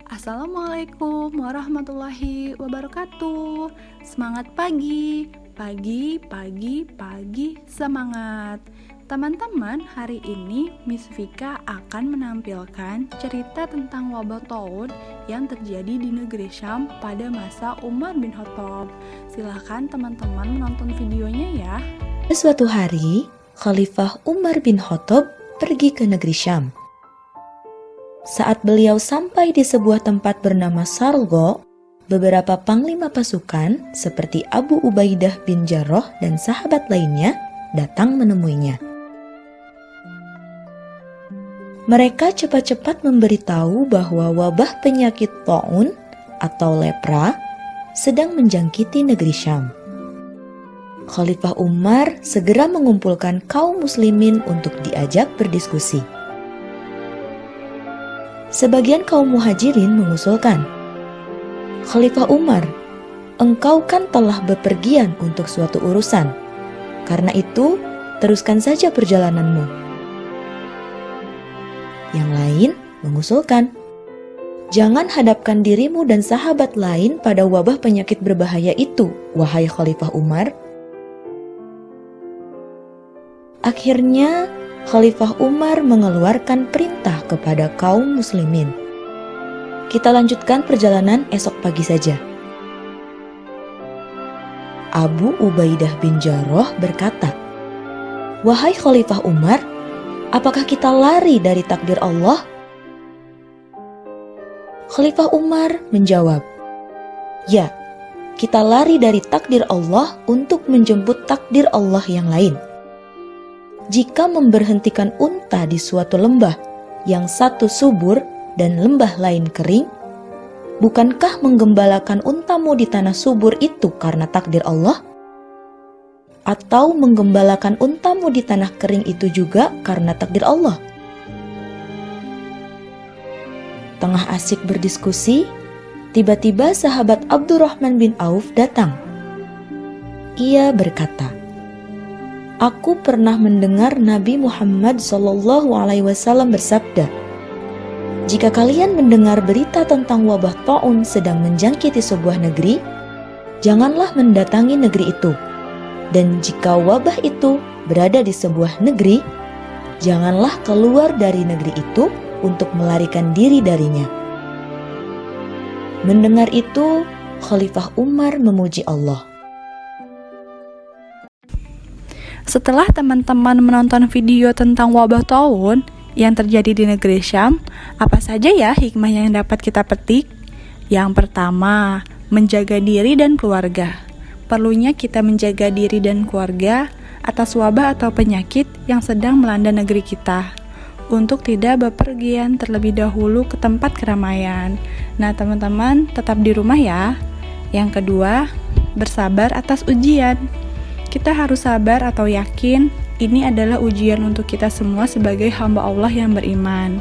Assalamualaikum warahmatullahi wabarakatuh. Semangat pagi, pagi, semangat. Teman-teman, hari ini Miss Vika akan menampilkan cerita tentang wabah taun yang terjadi di negeri Syam pada masa Umar bin Khattab. Silahkan teman-teman menonton videonya ya. Suatu hari, Khalifah Umar bin Khattab pergi ke negeri Syam. Saat beliau sampai di sebuah tempat bernama Sargo, beberapa panglima pasukan seperti Abu Ubaidah bin Jarrah dan sahabat lainnya datang menemuinya. Mereka cepat-cepat memberitahu bahwa wabah penyakit taun atau lepra sedang menjangkiti negeri Syam. Khalifah Umar segera mengumpulkan kaum muslimin untuk diajak berdiskusi. Sebagian kaum muhajirin mengusulkan, "Khalifah Umar, engkau kan telah bepergian untuk suatu urusan. Karena itu, teruskan saja perjalananmu." Yang lain mengusulkan, "Jangan hadapkan dirimu dan sahabat lain pada wabah penyakit berbahaya itu, wahai Khalifah Umar." Akhirnya, Khalifah Umar mengeluarkan perintah kepada kaum muslimin. "Kita lanjutkan perjalanan esok pagi saja." Abu Ubaidah bin Jarrah berkata, "Wahai Khalifah Umar, apakah kita lari dari takdir Allah?" Khalifah Umar menjawab, "Ya, kita lari dari takdir Allah untuk menjemput takdir Allah yang lain. Jika memberhentikan unta di suatu lembah yang satu subur dan lembah lain kering, bukankah menggembalakan untamu di tanah subur itu karena takdir Allah? Atau menggembalakan untamu di tanah kering itu juga karena takdir Allah?" Tengah asik berdiskusi, tiba-tiba sahabat Abdurrahman bin Auf datang. Ia berkata, "Aku pernah mendengar Nabi Muhammad SAW bersabda, jika kalian mendengar berita tentang wabah taun sedang menjangkiti sebuah negeri, janganlah mendatangi negeri itu. Dan jika wabah itu berada di sebuah negeri, janganlah keluar dari negeri itu untuk melarikan diri darinya." Mendengar itu, Khalifah Umar memuji Allah. Setelah teman-teman menonton video tentang wabah taun yang terjadi di negeri Syam, apa saja ya hikmah yang dapat kita petik? Yang pertama, menjaga diri dan keluarga. Perlunya kita menjaga diri dan keluarga atas wabah atau penyakit yang sedang melanda negeri kita, untuk tidak bepergian terlebih dahulu ke tempat keramaian. Nah, teman-teman tetap di rumah ya. Yang kedua, bersabar atas ujian. Kita harus sabar atau yakin ini adalah ujian untuk kita semua sebagai hamba Allah yang beriman.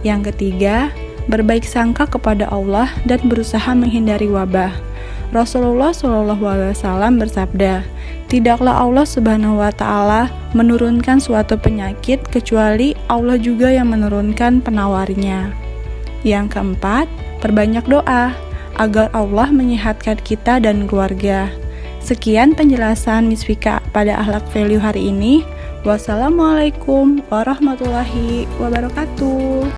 Yang ketiga, berbaik sangka kepada Allah dan berusaha menghindari wabah. Rasulullah SAW bersabda, "Tidaklah Allah Subhanahu wa Ta'ala menurunkan suatu penyakit kecuali Allah juga yang menurunkan penawarnya." Yang keempat, perbanyak doa agar Allah menyehatkan kita dan keluarga. Sekian penjelasan Miss Vika pada akhlak value hari ini. Wassalamualaikum warahmatullahi wabarakatuh.